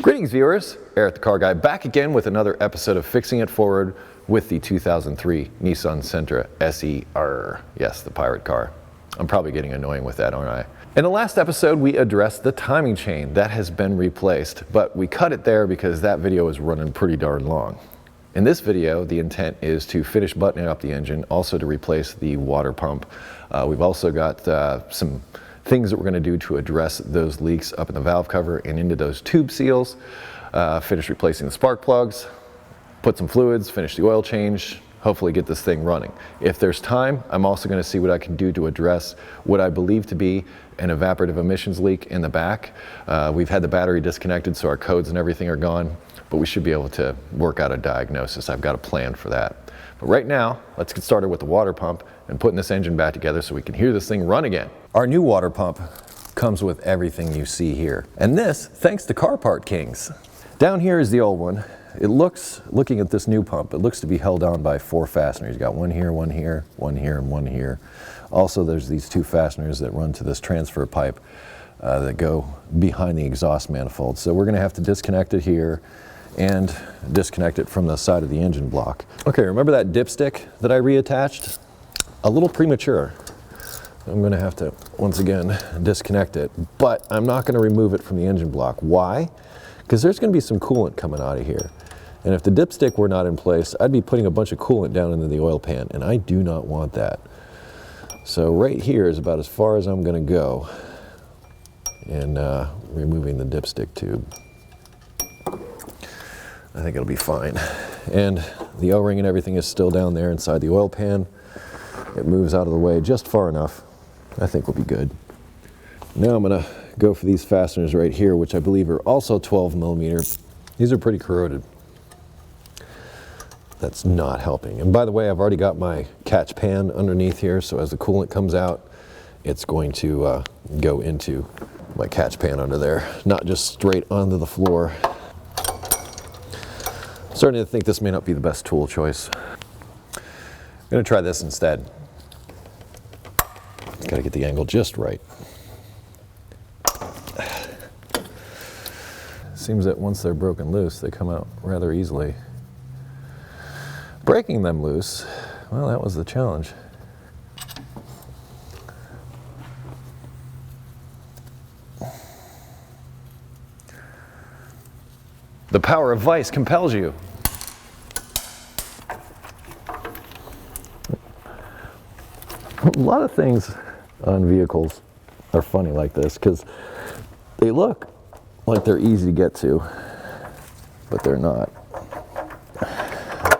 Greetings viewers, Eric the Car Guy back again with another episode of Fixing It Forward with the 2003 Nissan Sentra SE-R. Yes, the pirate car. I'm probably getting annoying with that, aren't I? In the last episode, we addressed the timing chain. That has been replaced, but we cut it there because that video is running pretty darn long. In this video, the intent is to finish buttoning up the engine, also to replace the water pump. We've also got some things that we're going to do to address those leaks up in the valve cover and into those tube seals, finish replacing the spark plugs, put some fluids, finish the oil change, hopefully get this thing running. If there's time, I'm also going to see what I can do to address what I believe to be an evaporative emissions leak in the back. We've had the battery disconnected, so our codes and everything are gone, but we should be able to work out a diagnosis. I've got a plan for that. But right now, let's get started with the water pump and putting this engine back together so we can hear this thing run again. Our new water pump comes with everything you see here. And this, thanks to Car Part Kings. Down here is the old one. It looks, looking at this new pump, it looks to be held on by 4 fasteners. You got one here, one here, one here, and one here. Also, there's these 2 fasteners that run to this transfer pipe that go behind the exhaust manifold. So we're gonna have to disconnect it here and disconnect it from the side of the engine block. Okay, remember that dipstick that I reattached? A little premature. I'm gonna have to, once again, disconnect it, but I'm not gonna remove it from the engine block. Why? Because there's gonna be some coolant coming out of here. And if the dipstick were not in place, I'd be putting a bunch of coolant down into the oil pan, and I do not want that. So right here is about as far as I'm gonna go in removing the dipstick tube. I think it'll be fine. And the O-ring and everything is still down there inside the oil pan. It moves out of the way just far enough. I think we'll be good. Now I'm gonna go for these fasteners right here, which I believe are also 12 millimeter. These are pretty corroded. That's not helping. And by the way, I've already got my catch pan underneath here, so as the coolant comes out, it's going to go into my catch pan under there, not just straight onto the floor. I'm starting to think this may not be the best tool choice. I'm gonna try this instead. Got to get the angle just right. Seems that once they're broken loose, they come out rather easily. Breaking them loose, well, that was the challenge. The power of vice compels you. A lot of things on vehicles are funny like this because they look like they're easy to get to, but they're not. I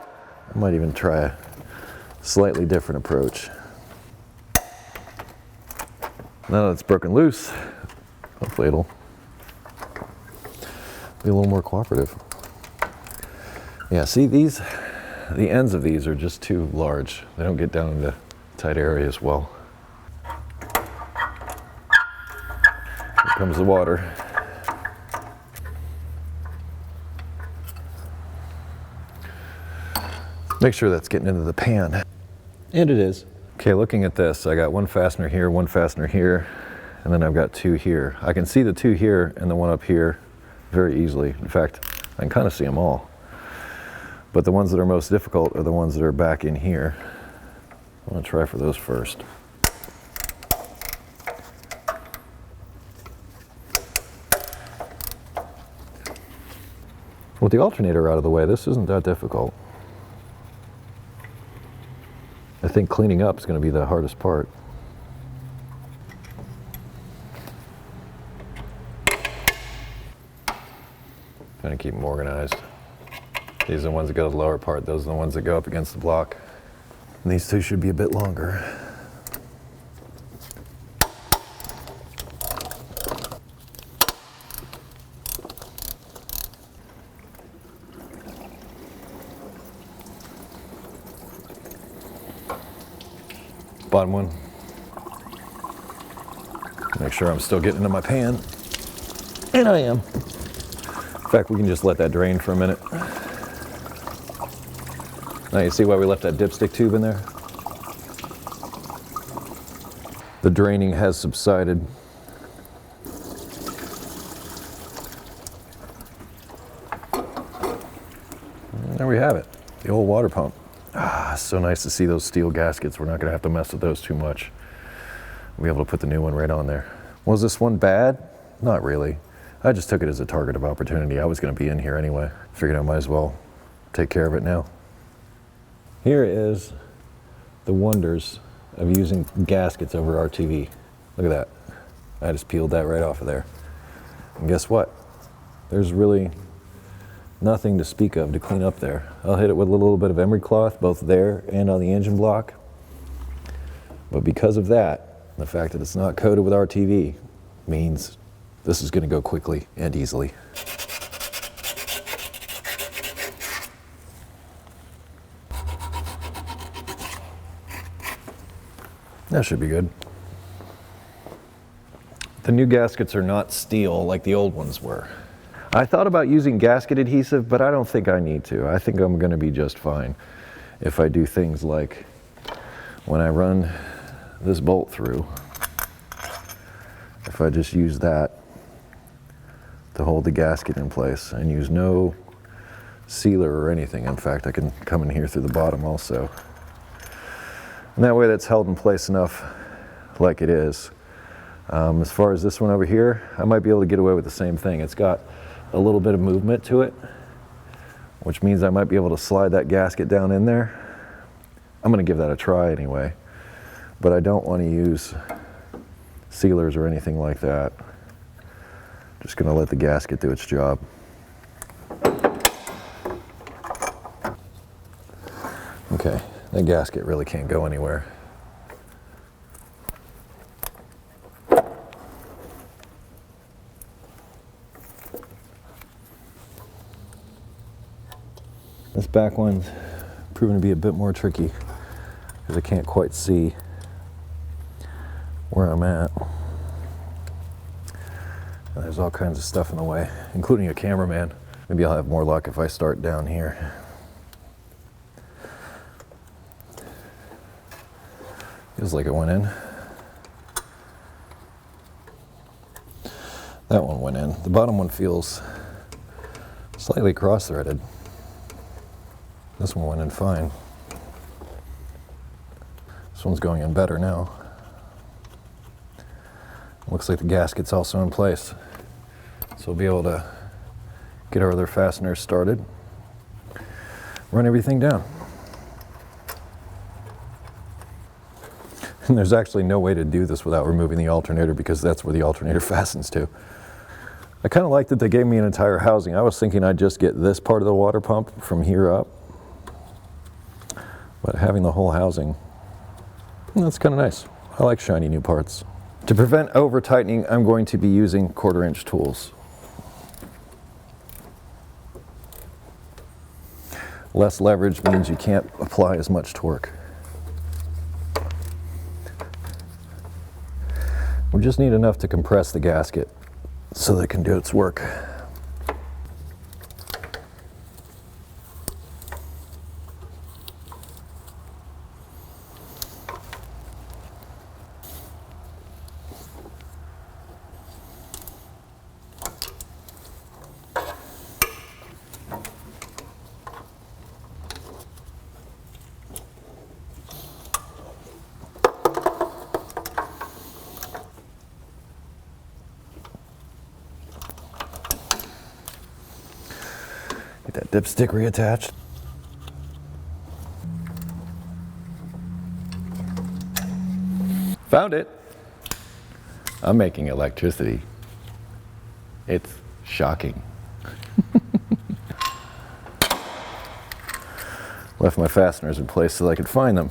might even try a slightly different approach. Now that it's broken loose, hopefully it'll be a little more cooperative. Yeah, see these, the ends of these are just too large. They don't get down into tight areas well. Here comes the water. Make sure that's getting into the pan. And it is. Okay, looking at this, I got one fastener here, one fastener here, and then I've got 2 here. I can see the 2 here and the one up here very easily. In fact, I can kind of see them all. But the ones that are most difficult are the ones that are back in here. I'm gonna try for those first. With the alternator out of the way, this isn't that difficult. I think cleaning up is going to be the hardest part. Trying to keep them organized. These are the ones that go to the lower part, those are the ones that go up against the block. And these 2 should be a bit longer. Bottom one. Make sure I'm still getting into my pan. And I am. In fact, we can just let that drain for a minute. Now you see why we left that dipstick tube in there? The draining has subsided. there we have it, the old water pump. Ah, so nice to see those steel gaskets. We're not gonna have to mess with those too much. We'll be able to put the new one right on there. Was this one bad? Not really. I just took it as a target of opportunity. I was gonna be in here anyway. Figured I might as well take care of it now. Here is the wonders of using gaskets over RTV. Look at that. I just peeled that right off of there. And guess what? There's really nothing to speak of to clean up there. I'll hit it with a little bit of emery cloth, both there and on the engine block. But because of that, the fact that it's not coated with RTV means this is going to go quickly and easily. That should be good. The new gaskets are not steel like the old ones were. I thought about using gasket adhesive, but I don't think I need to. I think I'm going to be just fine if I do things like when I run this bolt through, if I just use that to hold the gasket in place and use no sealer or anything. In fact, I can come in here through the bottom also. And that way that's held in place enough like it is. As far as this one over here, I might be able to get away with the same thing. It's got a little bit of movement to it, which means I might be able to slide that gasket down in there. I'm going to give that a try anyway, but I don't want to use sealers or anything like that. Just going to let the gasket do its job. Okay, that gasket really can't go anywhere. This back one's proven to be a bit more tricky because I can't quite see where I'm at. And there's all kinds of stuff in the way, including a cameraman. Maybe I'll have more luck if I start down here. Feels like it went in. That one went in. The bottom one feels slightly cross-threaded. This one went in fine. This one's going in better now. Looks like the gasket's also in place. So we'll be able to get our other fasteners started, run everything down. And there's actually no way to do this without removing the alternator because that's where the alternator fastens to. I kind of like that they gave me an entire housing. I was thinking I'd just get this part of the water pump from here up. But having the whole housing, that's kind of nice. I like shiny new parts. To prevent over tightening, I'm going to be using 1/4-inch tools. Less leverage means you can't apply as much torque. We just need enough to compress the gasket so that it can do its work. Get that dipstick reattached. Found it. I'm making electricity. It's shocking. Left my fasteners in place so I could find them.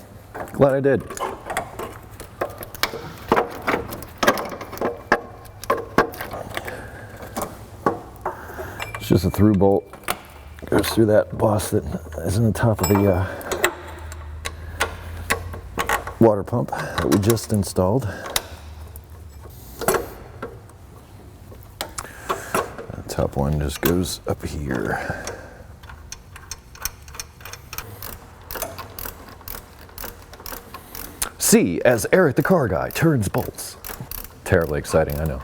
Glad I did. It's just a through bolt. Goes through that boss that is in the top of the water pump that we just installed. The top one just goes up here. See as Eric the Car Guy turns bolts. Terribly exciting, I know.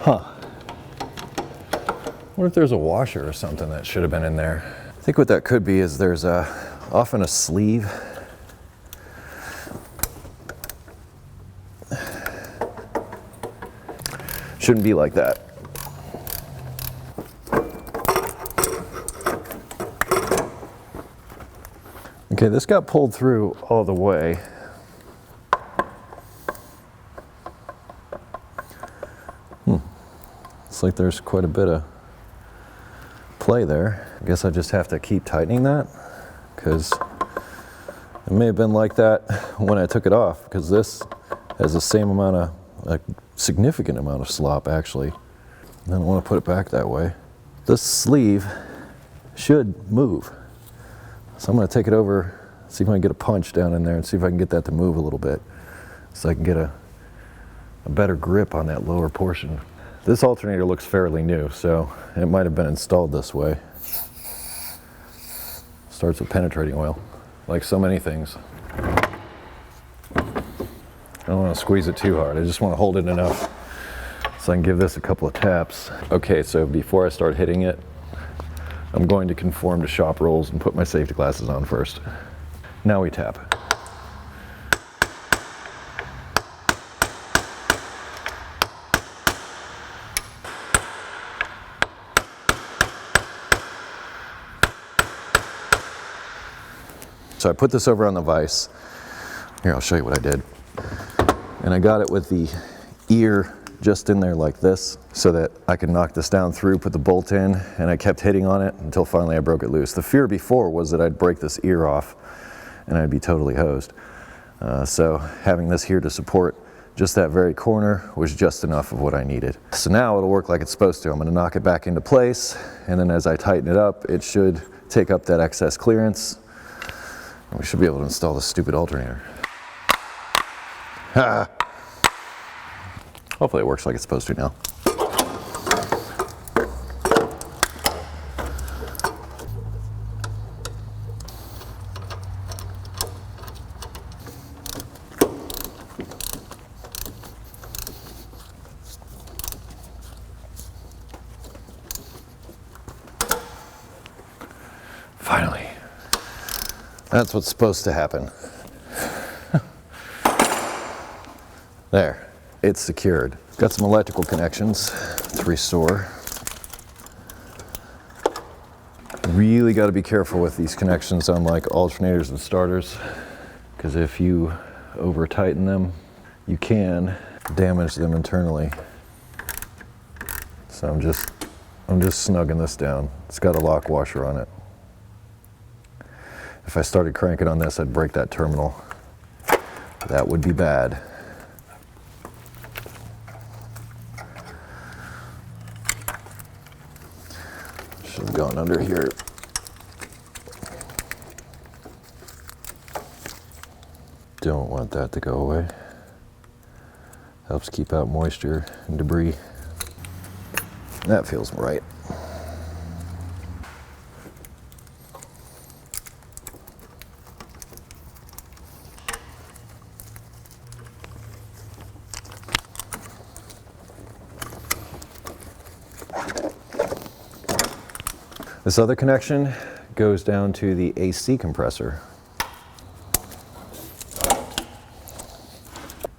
Huh. What if there's a washer or something that should have been in there? I think what that could be is there's often a sleeve. Shouldn't be like that. Okay, this got pulled through all the way. Looks like there's quite a bit of play there. I guess I just have to keep tightening that, because it may have been like that when I took it off, because this has the same amount of, a significant amount of slop actually. I don't want to put it back that way. This sleeve should move. So I'm going to take it over, see if I can get a punch down in there and see if I can get that to move a little bit, so I can get a better grip on that lower portion. This alternator looks fairly new, so it might have been installed this way. Starts with penetrating oil, like so many things. I don't want to squeeze it too hard, I just want to hold it enough so I can give this a couple of taps. Okay, so before I start hitting it, I'm going to conform to shop rules and put my safety glasses on first. Now we tap. So I put this over on the vise. Here, I'll show you what I did. And I got it with the ear just in there like this, so that I could knock this down through, put the bolt in, and I kept hitting on it until finally I broke it loose. The fear before was that I'd break this ear off and I'd be totally hosed. So having this here to support just that very corner was just enough of what I needed. So now it'll work like it's supposed to. I'm gonna knock it back into place, and then as I tighten it up, it should take up that excess clearance. And we should be able to install this stupid alternator. Ha! Hopefully it works like it's supposed to now. Finally. That's what's supposed to happen. There. It's secured. Got some electrical connections to restore. Really got to be careful with these connections on like alternators and starters, because if you over tighten them, you can damage them internally. So I'm just snugging this down. It's got a lock washer on it. If I started cranking on this, I'd break that terminal. That would be bad. Should have gone under here. Don't want that to go away. Helps keep out moisture and debris. That feels right. This other connection goes down to the AC compressor.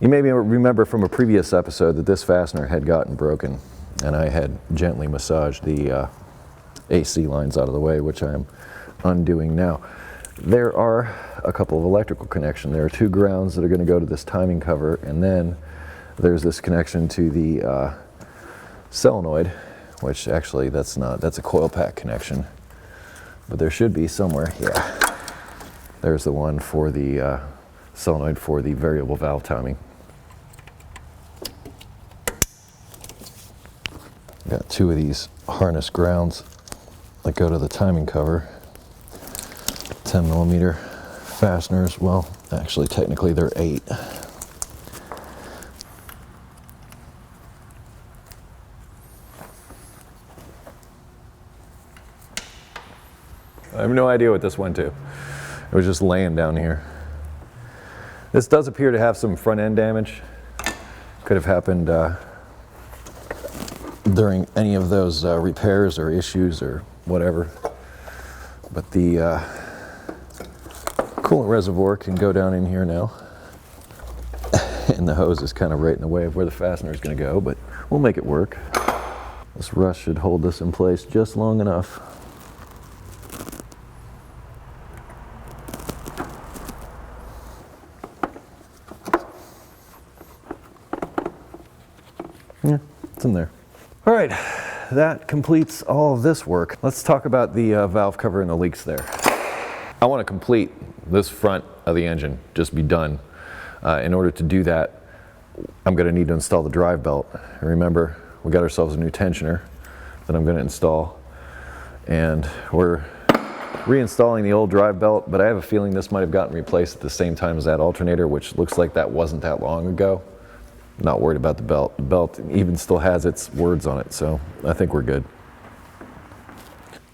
You may remember from a previous episode that this fastener had gotten broken, and I had gently massaged the AC lines out of the way, which I'm undoing now. There are a couple of electrical connections. There are two grounds that are going to go to this timing cover, and then there's this connection to the solenoid, which actually that's a coil pack connection, but there should be somewhere. Yeah, there's the one for the solenoid for the variable valve timing. Got two of these harness grounds that go to the timing cover. 10mm fasteners. Well, actually technically they're 8. I have no idea what this went to. It was just laying down here. This does appear to have some front end damage. Could have happened during any of those repairs or issues or whatever. But the coolant reservoir can go down in here now. And the hose is kind of right in the way of where the fastener is going to go, but we'll make it work. This rust should hold this in place just long enough. Yeah, it's in there. All right, that completes all of this work. Let's talk about the valve cover and the leaks there. I want to complete this front of the engine, just be done. In order to do that, I'm going to need to install the drive belt. Remember, we got ourselves a new tensioner that I'm going to install, and we're reinstalling the old drive belt, but I have a feeling this might have gotten replaced at the same time as that alternator, which looks like that wasn't that long ago. Not worried about the belt. The belt even still has its words on it, so I think we're good.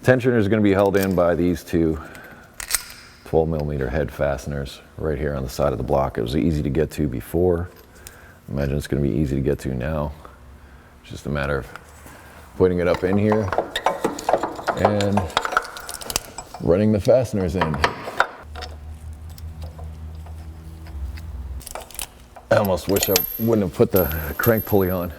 Tensioner is going to be held in by these two 12mm head fasteners right here on the side of the block. It was easy to get to before. Imagine it's going to be easy to get to now. It's just a matter of putting it up in here and running the fasteners in. I almost wish I wouldn't have put the crank pulley on.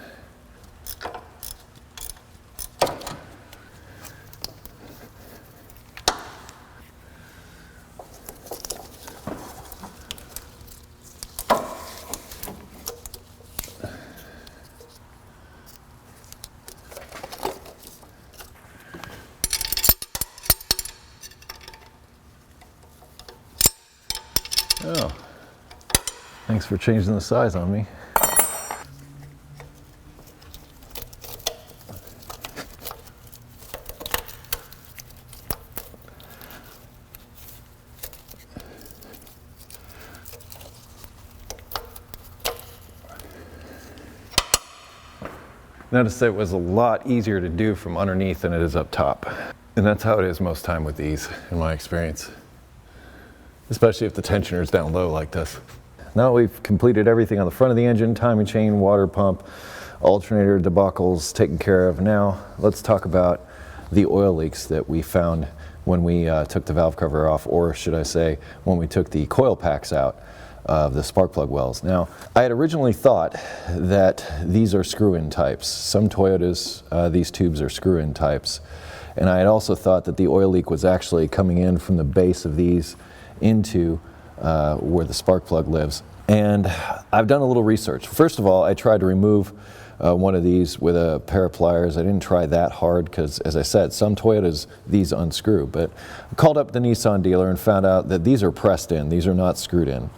Oh, thanks for changing the size on me. Notice it was a lot easier to do from underneath than it is up top. And that's how it is most time with these, in my experience. Especially if the tensioner is down low like this. Now we've completed everything on the front of the engine, timing chain, water pump, alternator debacles taken care of. Now let's talk about the oil leaks that we found when we took the valve cover off, or should I say, when we took the coil packs out of the spark plug wells. Now, I had originally thought that these are screw-in types. Some Toyotas, these tubes are screw-in types. And I had also thought that the oil leak was actually coming in from the base of these into where the spark plug lives. And I've done a little research. First of all, I tried to remove one of these with a pair of pliers. I didn't try that hard because, as I said, some Toyotas, these unscrew. But I called up the Nissan dealer and found out that these are pressed in. These are not screwed in.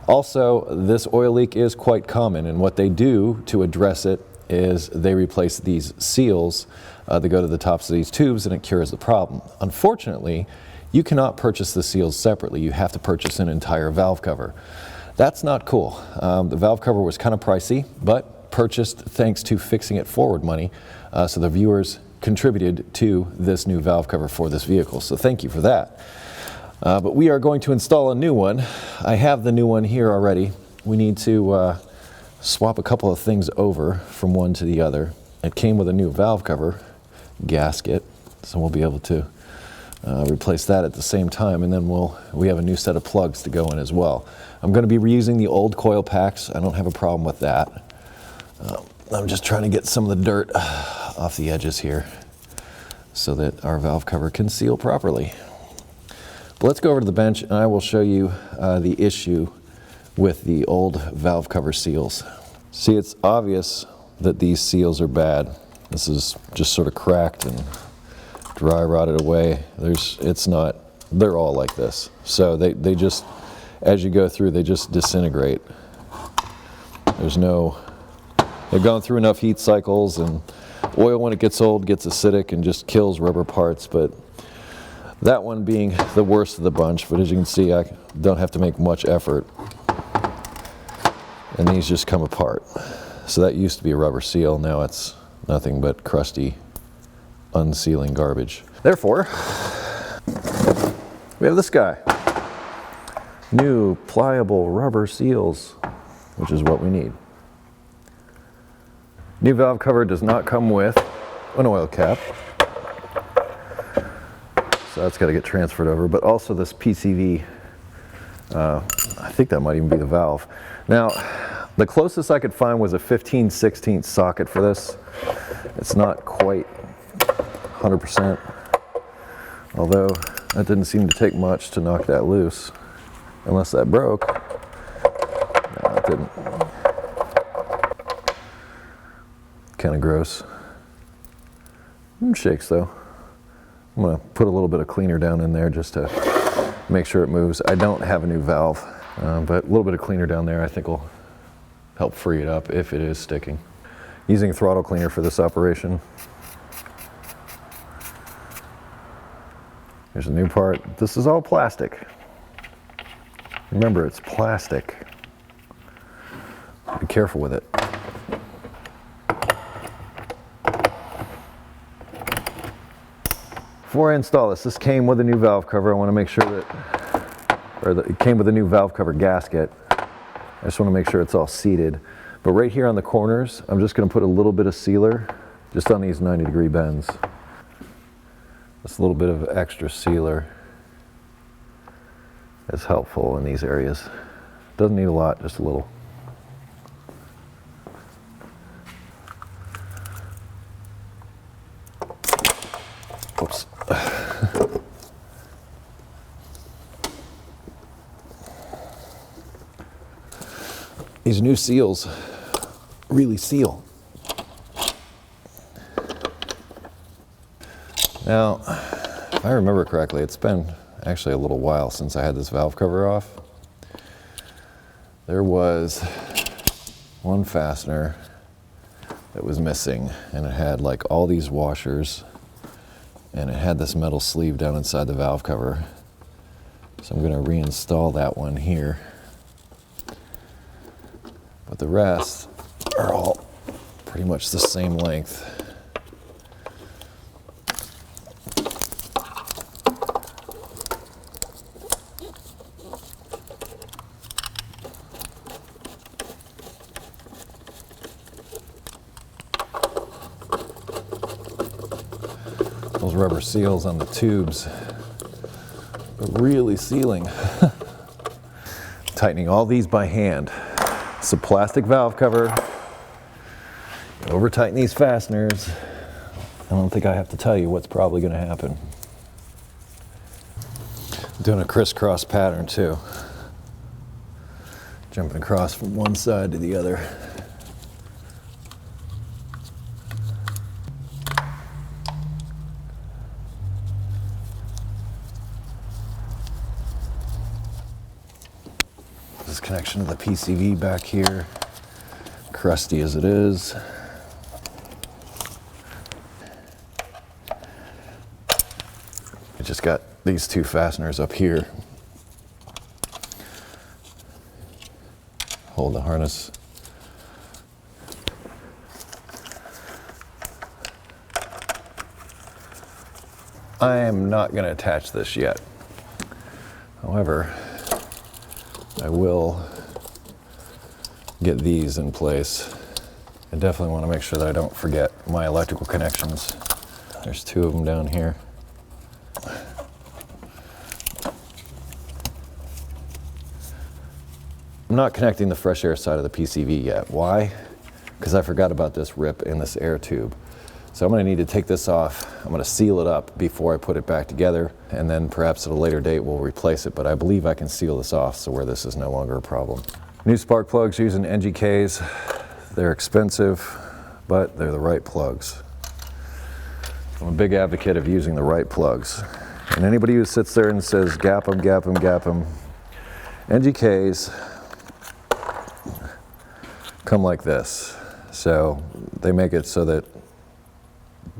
Also, this oil leak is quite common, and what they do to address it is they replace these seals that go to the tops of these tubes, and it cures the problem. Unfortunately, you cannot purchase the seals separately. You have to purchase an entire valve cover. That's not cool. The valve cover was kind of pricey, but purchased thanks to Fixing It Forward money, so the viewers contributed to this new valve cover for this vehicle, so thank you for that. But we are going to install a new one. I have the new one here already. We need to swap a couple of things over from one to the other. It came with a new valve cover gasket, so we'll be able to replace that at the same time, and then we have a new set of plugs to go in as well. I'm going to be reusing the old coil packs. I don't have a problem with that. I'm just trying to get some of the dirt off the edges here so that our valve cover can seal properly. But let's go over to the bench and I will show you the issue with the old valve cover seals. See, it's obvious that these seals are bad. This is just sort of cracked and dry rotted away. They're all like this. So they just, as you go through, they just disintegrate. They've gone through enough heat cycles, and oil when it gets old gets acidic and just kills rubber parts, but that one being the worst of the bunch. But as you can see, I don't have to make much effort, and these just come apart. So that used to be a rubber seal, now it's nothing but crusty, unsealing garbage. Therefore, we have this guy. New pliable rubber seals, which is what we need. New valve cover does not come with an oil cap, so that's got to get transferred over, but also this PCV, I think that might even be the valve. Now, the closest I could find was a 15/16 socket for this. It's not quite 100%, although that didn't seem to take much to knock that loose, unless that broke. No, it didn't. Kind of gross. Shakes though. I'm gonna put a little bit of cleaner down in there just to make sure it moves. I don't have a new valve, but a little bit of cleaner down there I think will help free it up if it is sticking. Using throttle cleaner for this operation. Here's a new part. This is all plastic. Remember, it's plastic. Be careful with it. Before I install this, came with a new valve cover. I want to make sure that, it came with a new valve cover gasket. I just want to make sure it's all seated. But right here on the corners, I'm just going to put a little bit of sealer just on these 90-degree bends. Just a little bit of extra sealer is helpful in these areas. Doesn't need a lot, just a little. Oops. These new seals really seal. Now, if I remember correctly, it's been actually a little while since I had this valve cover off. There was one fastener that was missing, and it had like all these washers, and it had this metal sleeve down inside the valve cover. So I'm going to reinstall that one here. But the rest are all pretty much the same length. Those rubber seals on the tubes are really sealing. Tightening all these by hand. It's a plastic valve cover. Over tighten these fasteners. I don't think I have to tell you what's probably going to happen. I'm doing a crisscross pattern too. Jumping across from one side to the other. This connection to the PCV back here, crusty as it is. I just got these two fasteners up here. Hold the harness. I am not going to attach this yet. However, I will get these in place. I definitely want to make sure that I don't forget my electrical connections. There's two of them down here. I'm not connecting the fresh air side of the PCV yet. Why? Because I forgot about this rip in this air tube. So I'm going to need to take this off. I'm going to seal it up before I put it back together, and then perhaps at a later date we'll replace it, but I believe I can seal this off so where this is no longer a problem. New spark plugs using NGKs. They're expensive, but they're the right plugs. I'm a big advocate of using the right plugs. And anybody who sits there and says gap them, gap them, gap them, NGKs come like this. So they make it so that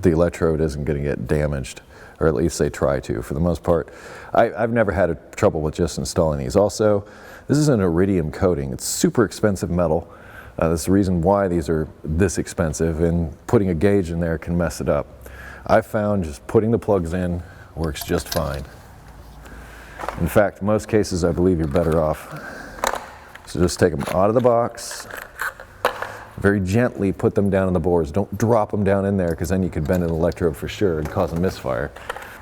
the electrode isn't going to get damaged, or at least they try to. For the most part, I've never had trouble with just installing these. Also, this is an iridium coating. It's super expensive metal. That's the reason why these are this expensive, and putting a gauge in there can mess it up. I found just putting the plugs in works just fine. In fact, most cases I believe you're better off. So just take them out of the box, Very gently put them down in the bores. Don't drop them down in there, because then you could bend an electrode for sure and cause a misfire.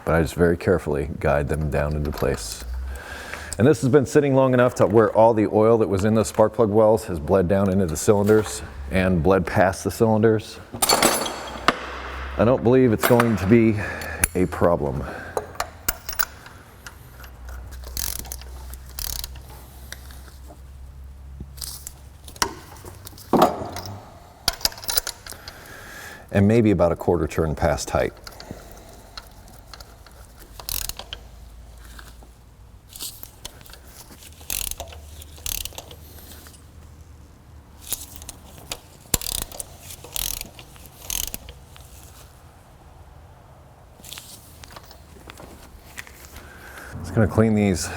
But I just very carefully guide them down into place. And this has been sitting long enough to where all the oil that was in the spark plug wells has bled down into the cylinders and bled past the cylinders. I don't believe it's going to be a problem. And maybe about a quarter turn past tight. Just gonna clean these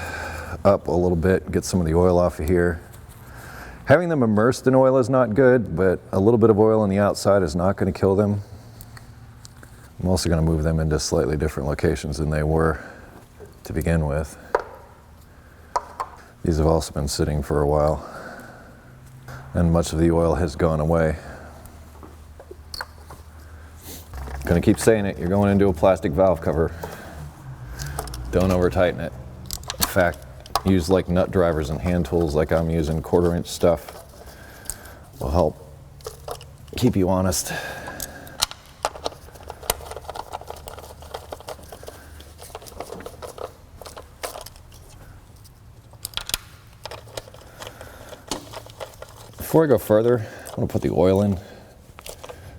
up a little bit, get some of the oil off of here. Having them immersed in oil is not good, but a little bit of oil on the outside is not going to kill them. I'm also going to move them into slightly different locations than they were to begin with. These have also been sitting for a while, and much of the oil has gone away. I'm going to keep saying it, you're going into a plastic valve cover. Don't over tighten it. In fact, use like nut drivers and hand tools like I'm using, 1/4 inch stuff will help keep you honest. Before I go further, I want to put the oil in.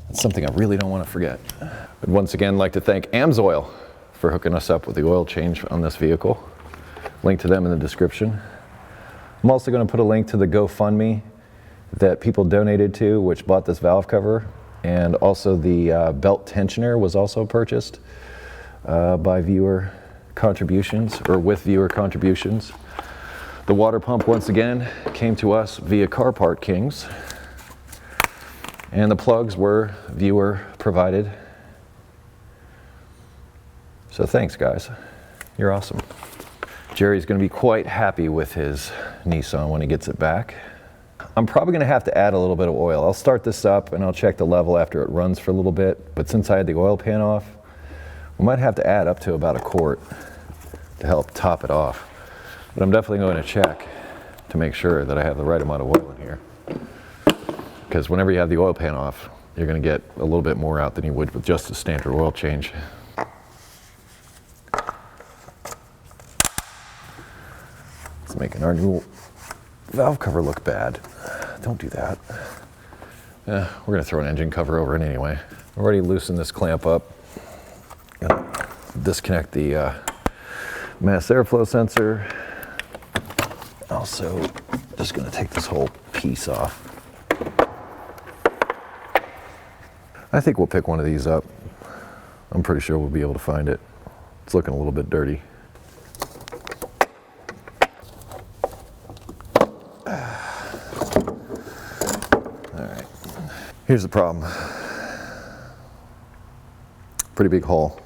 It's something I really don't want to forget. I'd once again like to thank AMSOIL for hooking us up with the oil change on this vehicle. Link to them in the description. I'm also going to put a link to the GoFundMe that people donated to, which bought this valve cover, and also the belt tensioner was also purchased by viewer contributions, or with viewer contributions. The water pump, once again, came to us via Car Part Kings, and the plugs were viewer provided. So thanks, guys. You're awesome. Jerry's going to be quite happy with his Nissan when he gets it back. I'm probably going to have to add a little bit of oil. I'll start this up and I'll check the level after it runs for a little bit. But since I had the oil pan off, we might have to add up to about a quart to help top it off. But I'm definitely going to check to make sure that I have the right amount of oil in here. Because whenever you have the oil pan off, you're going to get a little bit more out than you would with just a standard oil change. It's making our new valve cover look bad. Don't do that. We're gonna throw an engine cover over it anyway. I've already loosened this clamp up. Gonna disconnect the mass airflow sensor. Also, just gonna take this whole piece off. I think we'll pick one of these up. I'm pretty sure we'll be able to find it. It's looking a little bit dirty. Here's the problem. Pretty big hole.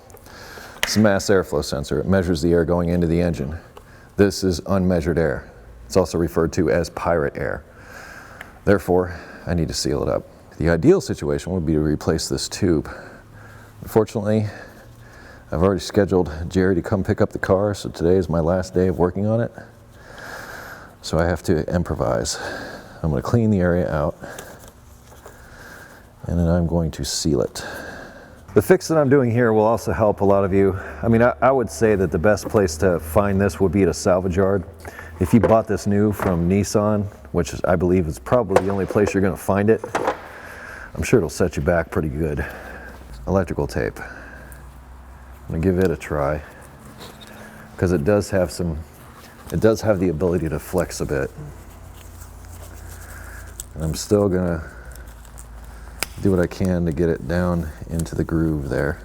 It's a mass airflow sensor. It measures the air going into the engine. This is unmeasured air. It's also referred to as pirate air. Therefore, I need to seal it up. The ideal situation would be to replace this tube. Unfortunately, I've already scheduled Jerry to come pick up the car, so today is my last day of working on it. So I have to improvise. I'm going to clean the area out, and then I'm going to seal it. The fix that I'm doing here will also help a lot of you. I mean, I would say that the best place to find this would be at a salvage yard. If you bought this new from Nissan, which is, I believe is probably the only place you're going to find it, I'm sure it'll set you back pretty good. Electrical tape. I'm going to give it a try, because it does have the ability to flex a bit. And I'm still going to do what I can to get it down into the groove there.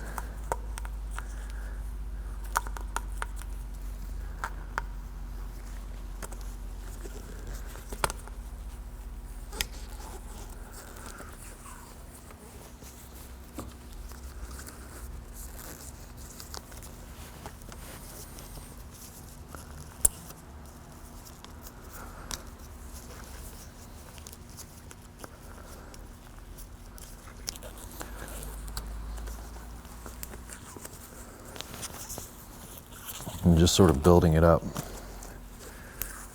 and just sort of building it up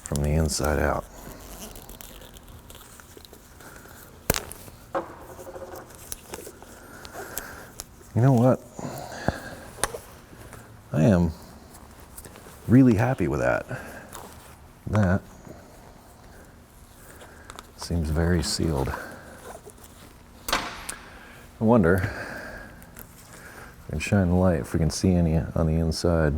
from the inside out. You know what? I am really happy with that. That seems very sealed. I wonder if I can shine the light if we can see any on the inside.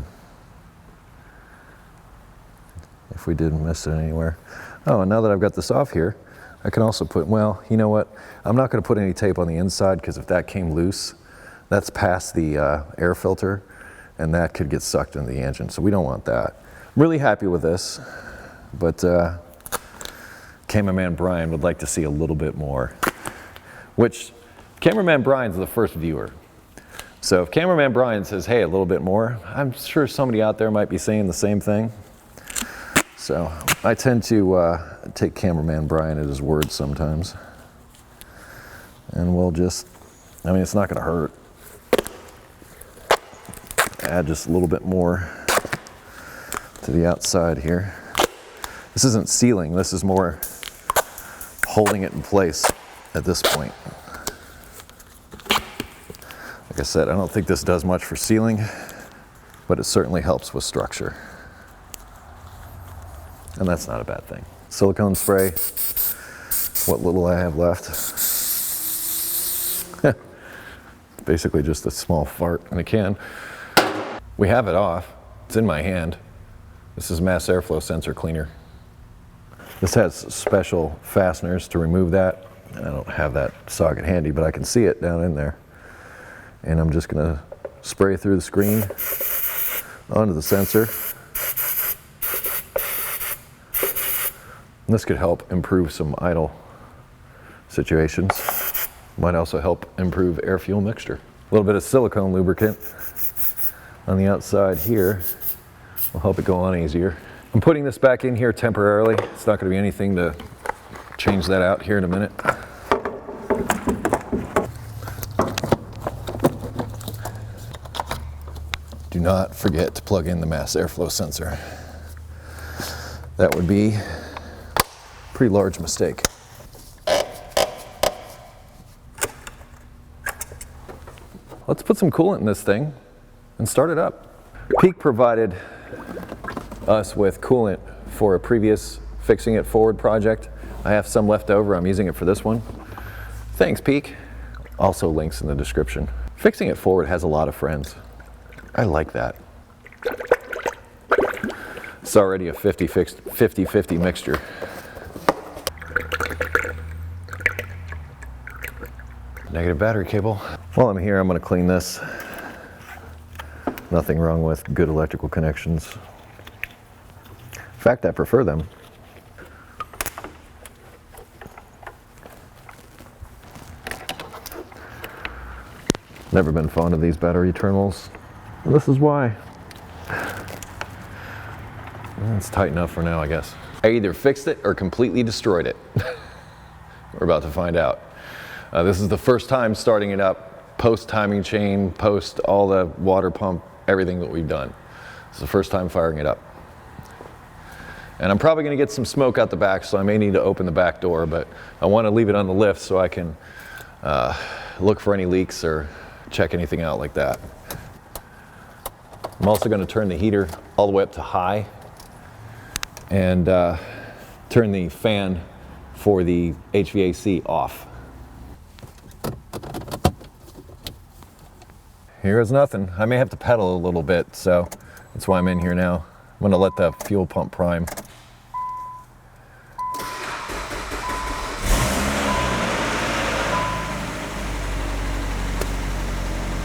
If we did miss it anywhere. Oh, and now that I've got this off here, I can also put, well, you know what? I'm not going to put any tape on the inside because if that came loose, that's past the air filter and that could get sucked into the engine. So we don't want that. I'm really happy with this, but cameraman Brian would like to see a little bit more, which cameraman Brian's the first viewer. So if cameraman Brian says, hey, a little bit more, I'm sure somebody out there might be saying the same thing. So I tend to take cameraman Brian at his word sometimes. And we'll just, I mean, it's not going to hurt. Add just a little bit more to the outside here. This isn't sealing, this is more holding it in place at this point. Like I said, I don't think this does much for sealing, but it certainly helps with structure. And that's not a bad thing. Silicone spray, what little I have left. Basically just a small fart in a can. We have it off, it's in my hand. This is mass airflow sensor cleaner. This has special fasteners to remove that. I don't have that socket handy, but I can see it down in there. And I'm just gonna spray through the screen onto the sensor. And this could help improve some idle situations. Might also help improve air-fuel mixture. A little bit of silicone lubricant on the outside here will help it go on easier. I'm putting this back in here temporarily. It's not going to be anything to change that out here in a minute. Do not forget to plug in the mass airflow sensor. That would be a pretty large mistake. Let's put some coolant in this thing and start it up. Peak provided us with coolant for a previous Fixing It Forward project. I have some left over. I'm using it for this one. Thanks, Peak. Also links in the description. Fixing It Forward has a lot of friends. I like that. It's already a 50-50 mixture. Negative battery cable. While I'm here, I'm going to clean this. Nothing wrong with good electrical connections. In fact, I prefer them. Never been fond of these battery terminals. And this is why. It's tight enough for now, I guess. I either fixed it or completely destroyed it. We're about to find out. This is the first time starting it up, post timing chain, post all the water pump, everything that we've done. It's the first time firing it up. And I'm probably going to get some smoke out the back, so I may need to open the back door, but I want to leave it on the lift so I can look for any leaks or check anything out like that. I'm also going to turn the heater all the way up to high and turn the fan for the HVAC off. Here is nothing. I may have to pedal a little bit, so that's why I'm in here now. I'm going to let the fuel pump prime.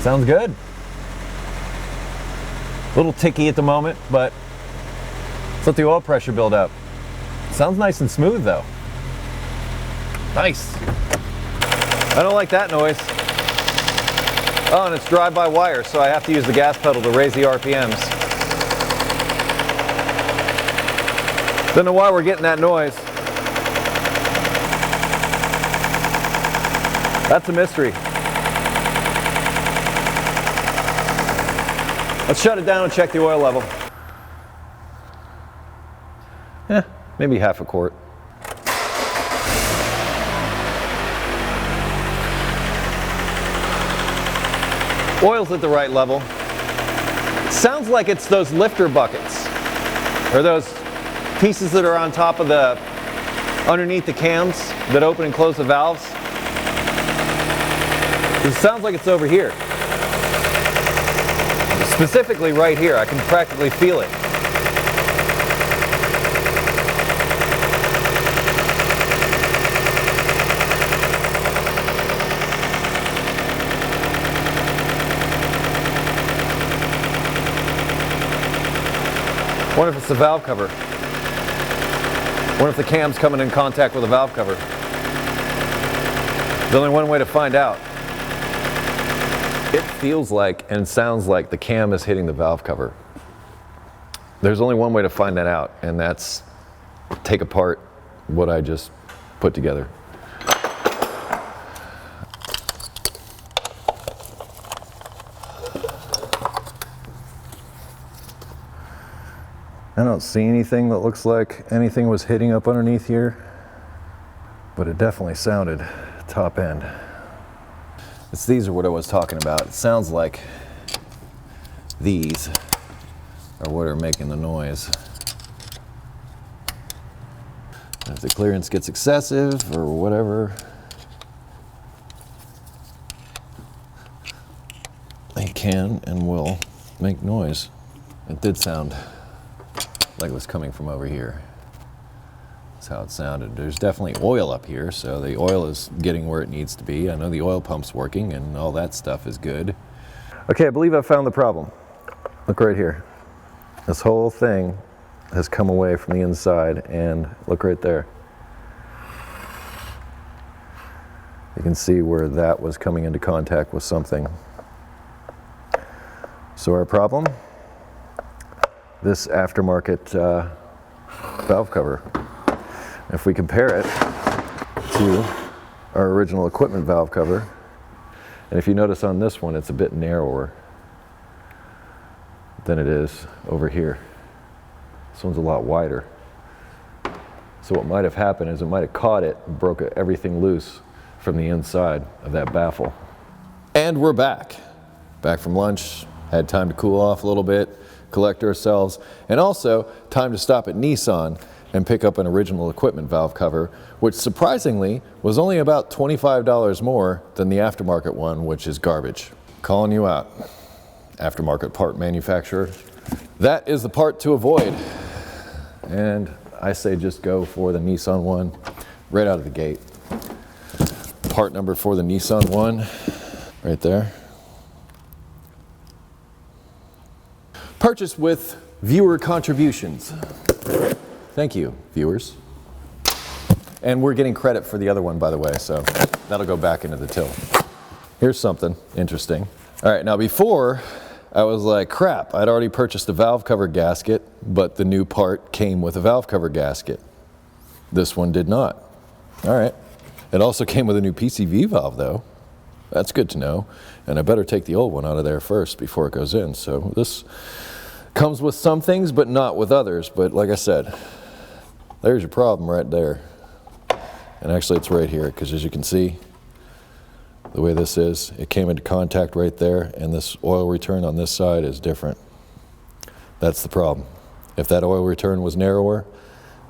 Sounds good. A little ticky at the moment, but let's let the oil pressure build up. Sounds nice and smooth though. Nice. I don't like that noise. Oh, and it's drive-by-wire, so I have to use the gas pedal to raise the RPMs. Don't know why we're getting that noise. That's a mystery. Let's shut it down and check the oil level. maybe half a quart. Oil's at the right level. Sounds like it's those lifter buckets, or those pieces that are on top of the, underneath the cams that open and close the valves. It sounds like it's over here. Specifically right here, I can practically feel it. What if it's the valve cover? What if the cam's coming in contact with the valve cover? There's only one way to find out. It feels like and sounds like the cam is hitting the valve cover. There's only one way to find that out, and that's take apart what I just put together. I don't see anything that looks like anything was hitting up underneath here, but it definitely sounded top end. These are what I was talking about. It sounds like these are what are making the noise. If the clearance gets excessive or whatever, they can and will make noise. It did sound like it was coming from over here. That's how it sounded. There's definitely oil up here, so the oil is getting where it needs to be. I know the oil pump's working and all that stuff is good. Okay, I believe I found the problem. Look right here. This whole thing has come away from the inside, and look right there. You can see where that was coming into contact with something. So our problem? This aftermarket valve cover. If we compare it to our original equipment valve cover, and if you notice on this one, it's a bit narrower than it is over here. This one's a lot wider. So what might have happened is it might have caught it and broke everything loose from the inside of that baffle. And we're back. Back from lunch, had time to cool off a little bit, collect ourselves, and also time to stop at Nissan and pick up an original equipment valve cover, which surprisingly was only about $25 more than the aftermarket one, which is garbage. Calling you out, aftermarket part manufacturer. That is the part to avoid. And I say just go for the Nissan one right out of the gate. Part number for the Nissan one, right there. Purchased with viewer contributions. Thank you, viewers. And we're getting credit for the other one, by the way, so that'll go back into the till. Here's something interesting. All right, now before, I was like, crap, I'd already purchased a valve cover gasket, but the new part came with a valve cover gasket. This one did not. All right. It also came with a new PCV valve, though. That's good to know. And I better take the old one out of there first before it goes in. So this comes with some things, but not with others. But like I said, there's your problem right there. And actually it's right here, because as you can see, the way this is, it came into contact right there, and this oil return on this side is different. That's the problem. If that oil return was narrower,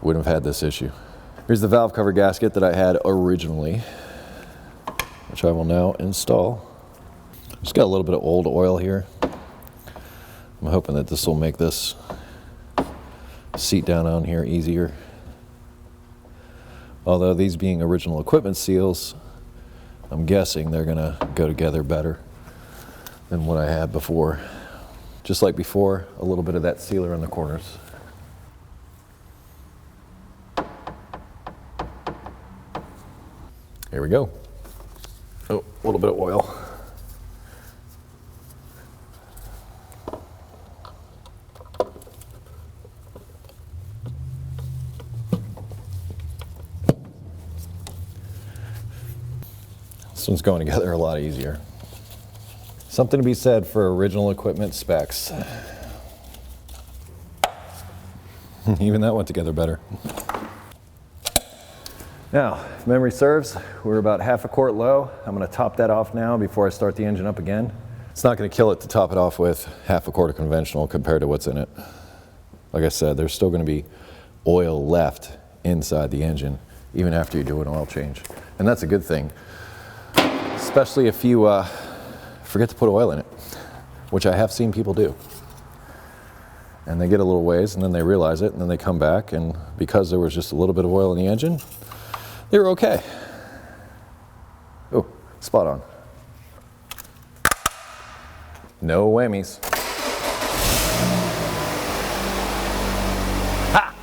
wouldn't have had this issue. Here's the valve cover gasket that I had originally, which I will now install. Just got a little bit of old oil here. I'm hoping that this will make this seat down on here easier. Although these being original equipment seals, I'm guessing they're gonna go together better than what I had before. Just like before, a little bit of that sealer in the corners. Here we go. Oh, a little bit of oil. This one's going together a lot easier. Something to be said for original equipment specs. Even that went together better. Now, if memory serves, we're about half a quart low. I'm going to top that off now before I start the engine up again. It's not going to kill it to top it off with half a quart of conventional compared to what's in it. Like I said, there's still going to be oil left inside the engine even after you do an oil change. And that's a good thing, especially if you forget to put oil in it, which I have seen people do. And they get a little ways and then they realize it and then they come back, and because there was just a little bit of oil in the engine, they were okay. Oh, spot on. No whammies. Ha!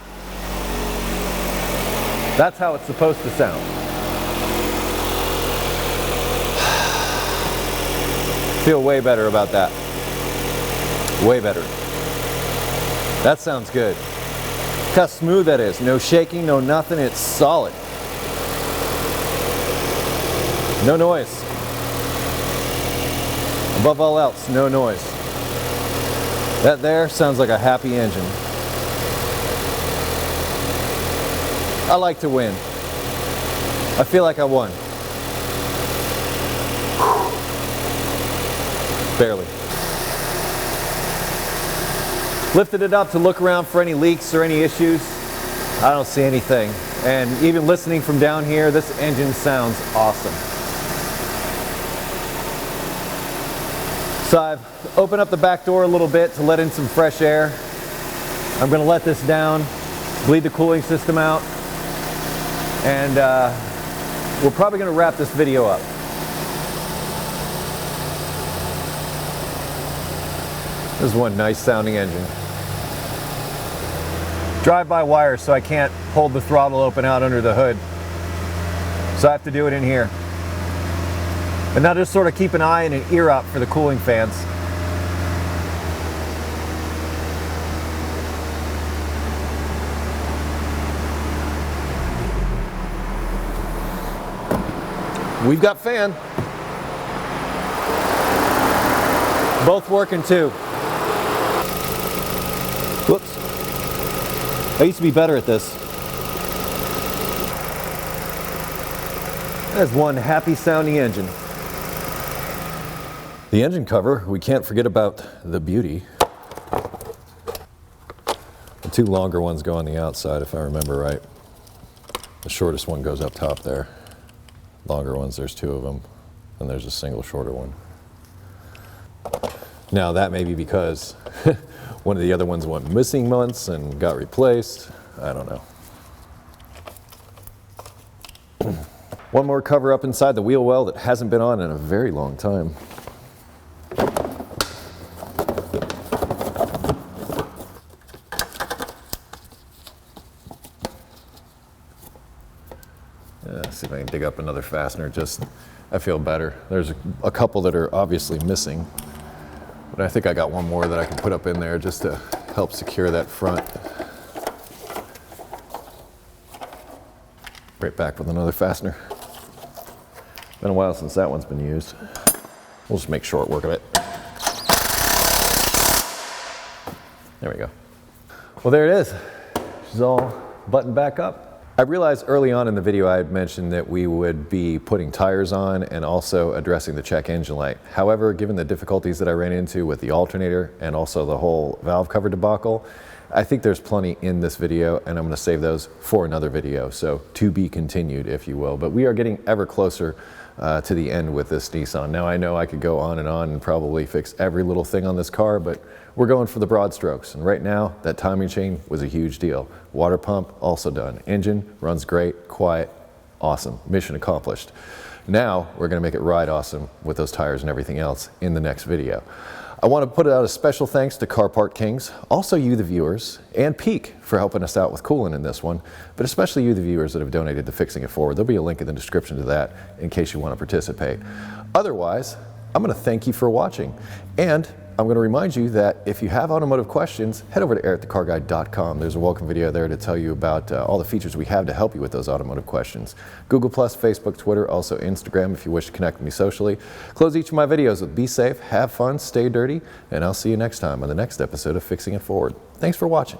That's how it's supposed to sound. Feel way better about that. Way better. That sounds good. Look how smooth that is. No shaking, no nothing. It's solid. No noise. Above all else, no noise. That there sounds like a happy engine. I like to win. I feel like I won. Barely. Lifted it up to look around for any leaks or any issues. I don't see anything. And even listening from down here, this engine sounds awesome. So I've opened up the back door a little bit to let in some fresh air. I'm going to let this down, bleed the cooling system out, and we're probably going to wrap this video up. This is one nice sounding engine. Drive-by wire, so I can't hold the throttle open out under the hood. So I have to do it in here. And now just sort of keep an eye and an ear out for the cooling fans. We've got fan. Both working too. Whoops. I used to be better at this. That's one happy sounding engine. The engine cover, we can't forget about the beauty. The two longer ones go on the outside, if I remember right. The shortest one goes up top there. Longer ones, there's two of them, and there's a single shorter one. Now that may be because one of the other ones went missing once and got replaced. I don't know. One more cover up inside the wheel well that hasn't been on in a very long time. See if I can dig up another fastener. Just, I feel better. There's a couple that are obviously missing, but I think I got one more that I can put up in there just to help secure that front. Right back with another fastener. Been a while since that one's been used. We'll just make short work of it. There we go. Well, there it is. She's all buttoned back up. I realized early on in the video I had mentioned that we would be putting tires on and also addressing the check engine light. However, given the difficulties that I ran into with the alternator and also the whole valve cover debacle, I think there's plenty in this video, and I'm going to save those for another video. So to be continued, if you will. But we are getting ever closer to the end with this Nissan. Now I know I could go on and probably fix every little thing on this car, but we're going for the broad strokes. And right now, that timing chain was a huge deal. Water pump, also done. Engine runs great, quiet, awesome. Mission accomplished. Now we're going to make it ride awesome with those tires and everything else in the next video. I want to put out a special thanks to Car Part Kings, also you the viewers, and Peak for helping us out with cooling in this one, but especially you the viewers that have donated to Fixing It Forward. There'll be a link in the description to that in case you want to participate. Otherwise, I'm going to thank you for watching, and I'm going to remind you that if you have automotive questions, head over to EricTheCarGuy.com. There's a welcome video there to tell you about all the features we have to help you with those automotive questions. Google+, Facebook, Twitter, also Instagram if you wish to connect with me socially. Close each of my videos with be safe, have fun, stay dirty, and I'll see you next time on the next episode of Fixing It Forward. Thanks for watching.